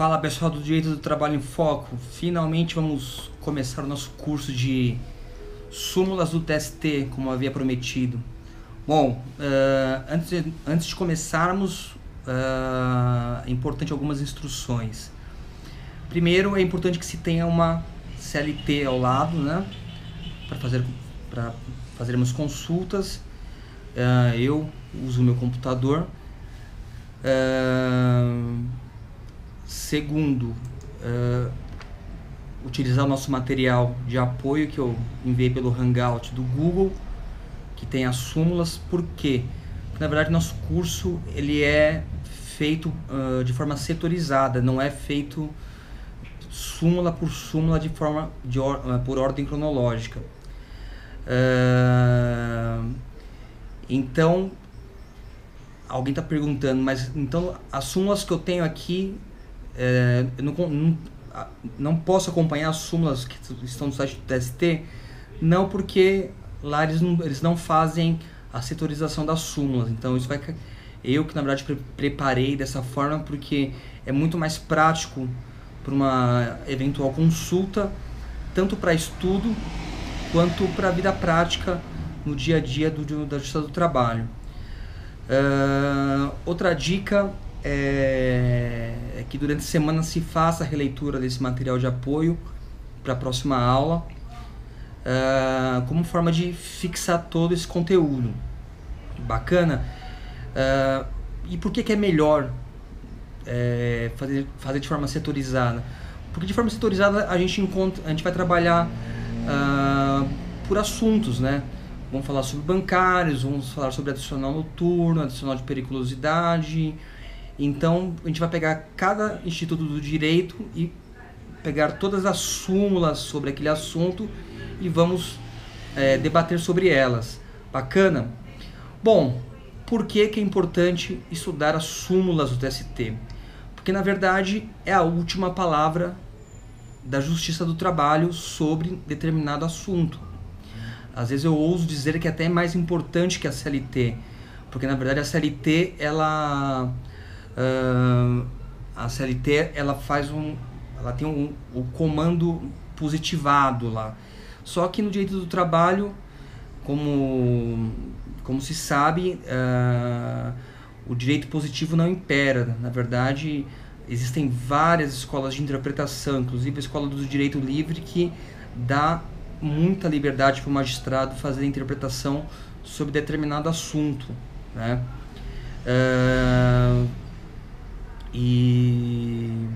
Fala pessoal do Direito do Trabalho em Foco, finalmente vamos começar o nosso curso de súmulas do TST, como havia prometido. Bom, antes de começarmos, é importante algumas instruções. Primeiro, é importante que se tenha uma CLT ao lado, né, para fazermos consultas. Eu uso o meu computador. Segundo, utilizar o nosso material de apoio que eu enviei pelo Hangout do Google, que tem as súmulas. Por quê? Porque, na verdade, nosso curso ele é feito de forma setorizada, não é feito súmula por súmula por ordem cronológica. Então, alguém está perguntando, mas então as súmulas que eu tenho aqui, eu não posso acompanhar as súmulas que estão no site do TST? Não, porque lá eles não fazem a setorização das súmulas. Então eu que na verdade preparei dessa forma porque é muito mais prático para uma eventual consulta, tanto para estudo quanto para a vida prática no dia a dia da Justiça do Trabalho. Outra dica é que durante a semana se faça a releitura desse material de apoio para a próxima aula, como forma de fixar todo esse conteúdo. Bacana? E por que é melhor fazer de forma setorizada? Porque de forma setorizada a gente vai trabalhar por assuntos, né? Vamos falar sobre bancários, vamos falar sobre adicional noturno, adicional de periculosidade. Então, a gente vai pegar cada instituto do direito e pegar todas as súmulas sobre aquele assunto e vamos debater sobre elas. Bacana? Bom, por que é importante estudar as súmulas do TST? Porque, na verdade, é a última palavra da Justiça do Trabalho sobre determinado assunto. Às vezes eu ouso dizer que é até mais importante que a CLT, porque na verdade a CLT ela tem o comando positivado lá. Só que no direito do trabalho, como se sabe, o direito positivo não impera. Na verdade, existem várias escolas de interpretação, inclusive a escola do direito livre, que dá muita liberdade para o magistrado fazer a interpretação sobre determinado assunto, né? E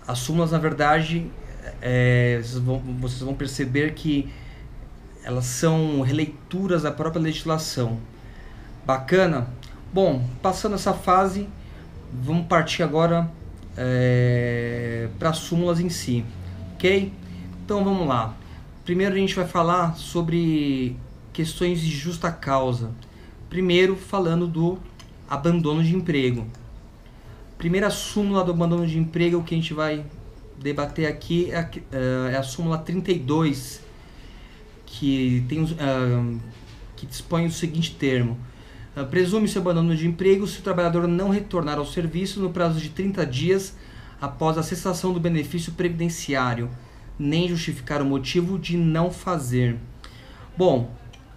as súmulas, na verdade, vocês vão perceber que elas são releituras da própria legislação. Bacana? Bom, passando essa fase, vamos partir agora para as súmulas em si, ok? Então vamos lá. Primeiro a gente vai falar sobre questões de justa causa. Primeiro falando do abandono de emprego. Primeira súmula do abandono de emprego que a gente vai debater aqui é a súmula 32, que dispõe o seguinte termo: presume-se o abandono de emprego se o trabalhador não retornar ao serviço no prazo de 30 dias após a cessação do benefício previdenciário, nem justificar o motivo de não fazer. Bom,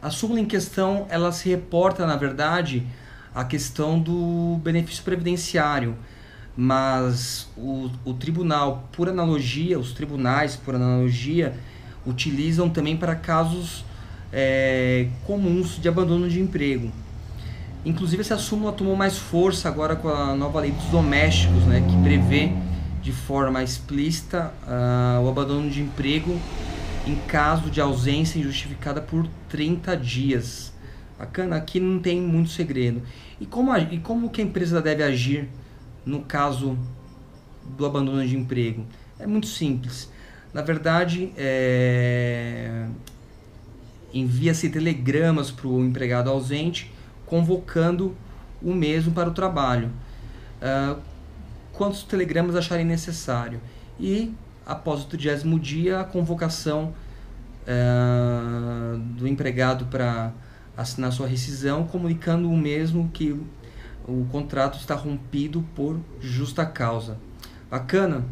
a súmula em questão, ela se reporta, na verdade, à questão do benefício previdenciário, mas o tribunal, por analogia, os tribunais, por analogia, utilizam também para casos comuns de abandono de emprego. Inclusive, essa súmula tomou mais força agora com a nova lei dos domésticos, né, que prevê de forma explícita o abandono de emprego em caso de ausência injustificada por 30 dias. Bacana, aqui não tem muito segredo. E como que a empresa deve agir no caso do abandono de emprego? É muito simples. Na verdade, envia-se telegramas para o empregado ausente, convocando o mesmo para o trabalho. Quantos telegramas acharem necessário, e após o 30º dia a convocação do empregado para assinar sua rescisão, comunicando o mesmo que o contrato está rompido por justa causa. Bacana?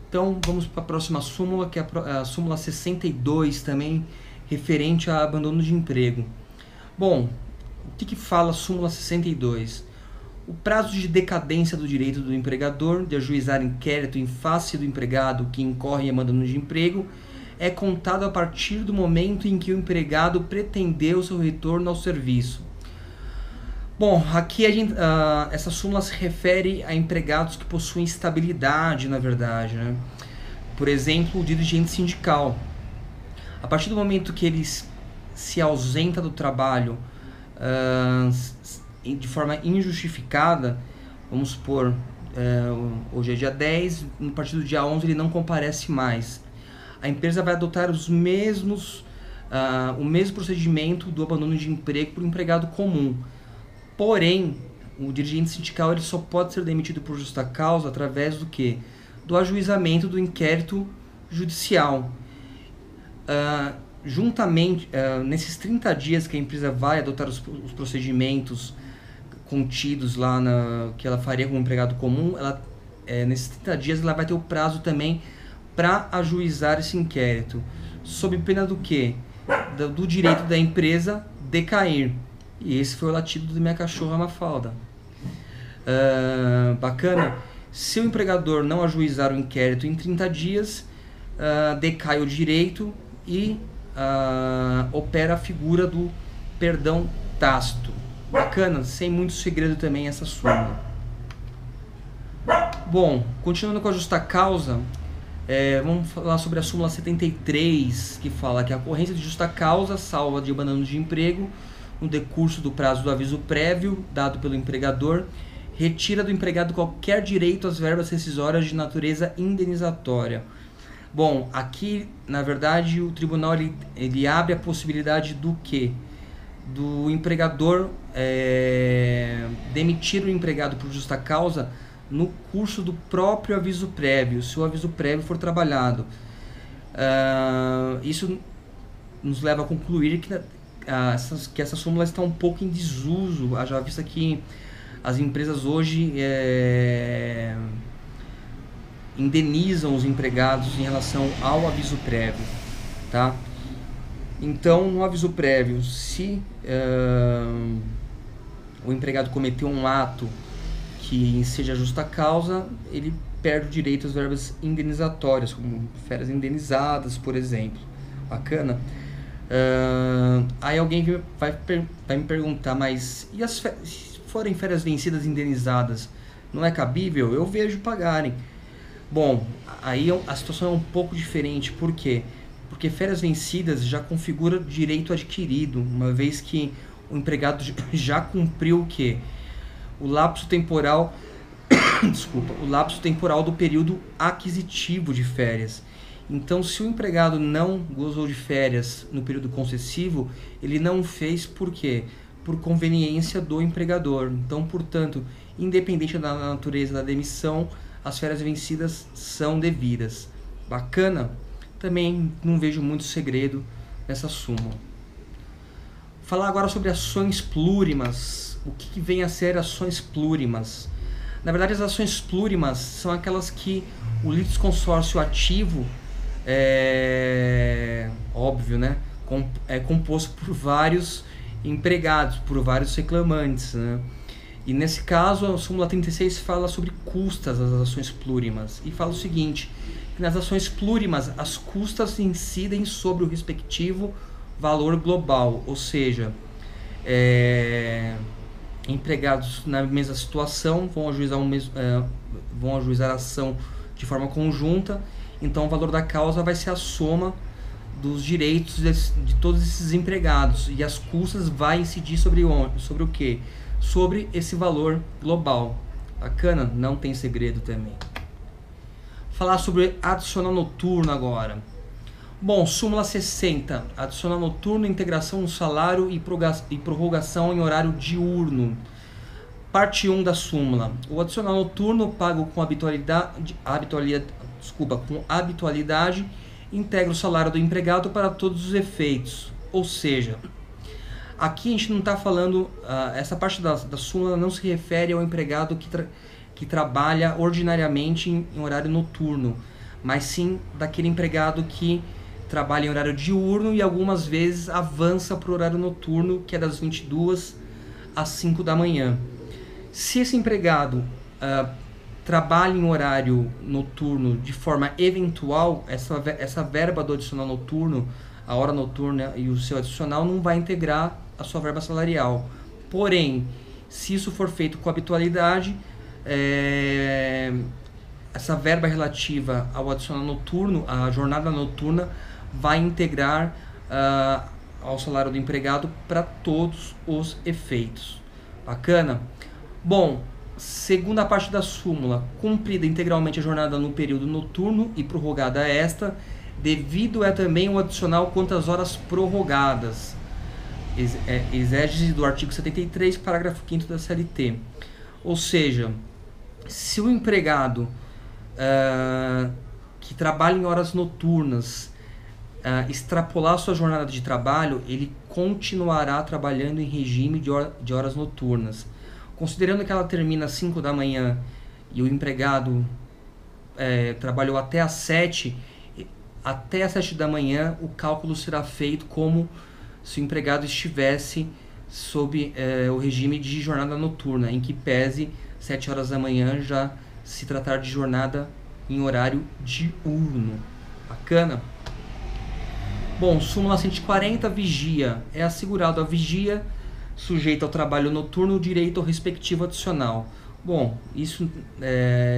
Então vamos para a próxima súmula, que é a súmula 62 também, referente a abandono de emprego. Bom, o que fala a súmula 62? O prazo de decadência do direito do empregador de ajuizar inquérito em face do empregado que incorre em abandono de emprego é contado a partir do momento em que o empregado pretendeu seu retorno ao serviço. Bom, aqui essa súmula se refere a empregados que possuem estabilidade, na verdade, né? Por exemplo, o dirigente sindical. A partir do momento que ele se ausenta do trabalho de forma injustificada, vamos supor, hoje é dia 10, a partir do dia 11 ele não comparece mais. A empresa vai adotar o mesmo procedimento do abandono de emprego para o empregado comum. Porém, o dirigente sindical ele só pode ser demitido por justa causa através do quê? Do ajuizamento do inquérito judicial. Juntamente, nesses 30 dias que a empresa vai adotar os procedimentos contidos lá que ela faria como empregado comum, nesses 30 dias ela vai ter o prazo também para ajuizar esse inquérito, sob pena do quê? Do direito da empresa decair. E esse foi o latido da minha cachorra Mafalda. Bacana? Se o empregador não ajuizar o inquérito em 30 dias, decai o direito e opera a figura do perdão tácito. Bacana? Sem muito segredo também essa súmula. Bom, continuando com a justa causa, vamos falar sobre a súmula 73, que fala que a ocorrência de justa causa salva de abandono de emprego no decurso do prazo do aviso prévio dado pelo empregador, retira do empregado qualquer direito às verbas rescisórias de natureza indenizatória. Bom, aqui, na verdade, o tribunal ele abre a possibilidade do quê? Do empregador demitir o empregado por justa causa no curso do próprio aviso prévio, se o aviso prévio for trabalhado. Isso nos leva a concluir que essa súmula está um pouco em desuso, já visto que as empresas hoje indenizam os empregados em relação ao aviso prévio, tá? Então, no aviso prévio, se o empregado cometeu um ato que seja justa causa, ele perde o direito às verbas indenizatórias, como férias indenizadas, por exemplo. Bacana? Aí alguém vai me perguntar, mas e se forem férias vencidas indenizadas, não é cabível? Eu vejo pagarem. Bom, aí a situação é um pouco diferente. Por quê? Porque férias vencidas já configura direito adquirido, uma vez que o empregado já cumpriu o quê? O lapso temporal o lapso temporal do período aquisitivo de férias. Então, se o empregado não gozou de férias no período concessivo, ele não fez por quê? Por conveniência do empregador. Então, portanto, independente da natureza da demissão, as férias vencidas são devidas. Bacana? Também não vejo muito segredo nessa súmula. Falar agora sobre ações plurimas. O que vem a ser ações plurimas? Na verdade, as ações plurimas são aquelas que o litisconsórcio ativo óbvio, né? É composto por vários empregados, por vários reclamantes, né? E nesse caso, a súmula 36 fala sobre custas das ações plurimas e fala o seguinte, que nas ações plurimas as custas incidem sobre o respectivo valor global, ou seja, empregados na mesma situação vão ajuizar a ação de forma conjunta. Então o valor da causa vai ser a soma dos direitos de todos esses empregados e as custas vai incidir sobre o quê? Sobre esse valor global. Bacana? Não tem segredo também. Falar sobre adicional noturno agora. Bom, súmula 60. Adicional noturno, integração no salário e prorrogação em horário diurno. Parte 1 da súmula. O adicional noturno pago com habitualidade integra o salário do empregado para todos os efeitos. Ou seja, aqui a gente não está falando, essa parte da súmula não se refere ao empregado que trabalha ordinariamente em horário noturno, mas sim daquele empregado que trabalha em horário diurno e algumas vezes avança para o horário noturno, que é das 22 às 5 da manhã. Se esse empregado trabalha em horário noturno de forma eventual, essa verba do adicional noturno, a hora noturna e o seu adicional não vai integrar a sua verba salarial. Porém, se isso for feito com habitualidade, essa verba relativa ao adicional noturno, a jornada noturna, vai integrar ao salário do empregado para todos os efeitos. Bacana? Bom, segunda parte da súmula, cumprida integralmente a jornada no período noturno e prorrogada esta, devido também o adicional quanto às horas prorrogadas. Exégese do artigo 73, parágrafo 5º da CLT. Ou seja, se o empregado que trabalha em horas noturnas extrapolar sua jornada de trabalho, ele continuará trabalhando em regime de horas noturnas. Considerando que ela termina às 5 da manhã e o empregado trabalhou até às 7 da manhã, o cálculo será feito como se o empregado estivesse sob o regime de jornada noturna, em que pese 7 horas da manhã já se tratar de jornada em horário diurno. Bacana? Bom, súmula 140, vigia. É assegurado a vigia, sujeito ao trabalho noturno, o direito ao respectivo adicional. Bom, isso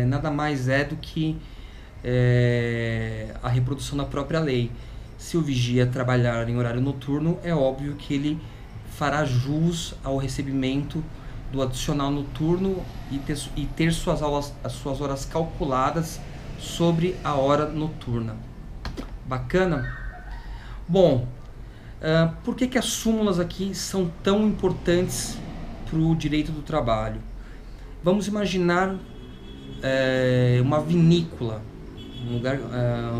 nada mais é do que a reprodução da própria lei. Se o vigia trabalhar em horário noturno, é óbvio que ele fará jus ao recebimento do adicional noturno e ter as suas horas calculadas sobre a hora noturna. Bacana? Bom, por que as súmulas aqui são tão importantes para o direito do trabalho? Vamos imaginar uma vinícola, um lugar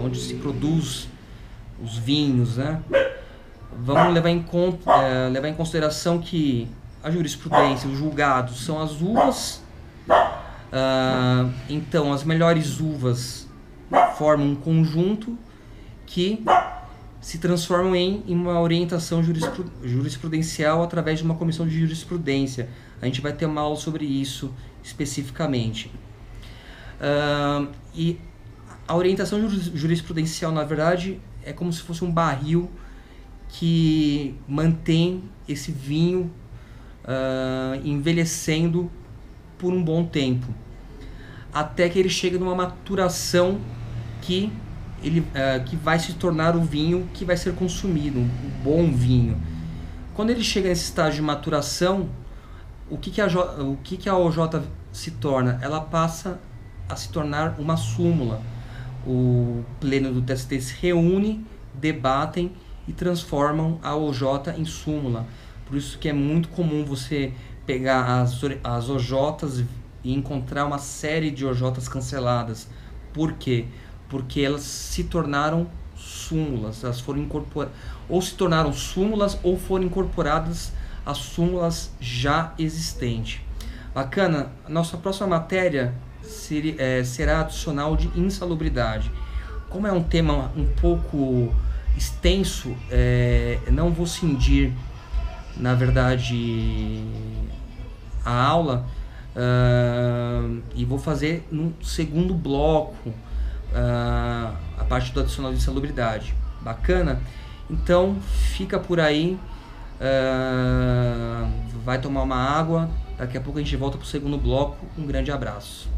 onde se produz os vinhos, né? Vamos levar em consideração que a jurisprudência, os julgados, são as uvas. Então, as melhores uvas formam um conjunto que se transformam em uma orientação jurisprudencial através de uma comissão de jurisprudência. A gente vai ter uma aula sobre isso especificamente. E a orientação jurisprudencial, na verdade, é como se fosse um barril que mantém esse vinho envelhecendo por um bom tempo, até que ele chega numa maturação que vai se tornar o vinho que vai ser consumido, um bom vinho. Quando ele chega nesse estágio de maturação, o que a OJ se torna? Ela passa a se tornar uma súmula. O pleno do TST se reúne, debatem e transformam a OJ em súmula. Por isso que é muito comum você pegar as OJs e encontrar uma série de OJs canceladas. Por quê? Porque elas se tornaram súmulas, elas foram incorporadas, ou se tornaram súmulas ou foram incorporadas às súmulas já existentes. Bacana, a nossa próxima matéria será adicional de insalubridade. Como é um tema um pouco extenso, não vou cindir, na verdade, a aula, e vou fazer no segundo bloco a parte do adicional de insalubridade. Bacana? Então fica por aí, vai tomar uma água, daqui a pouco a gente volta para o segundo bloco. Um grande abraço.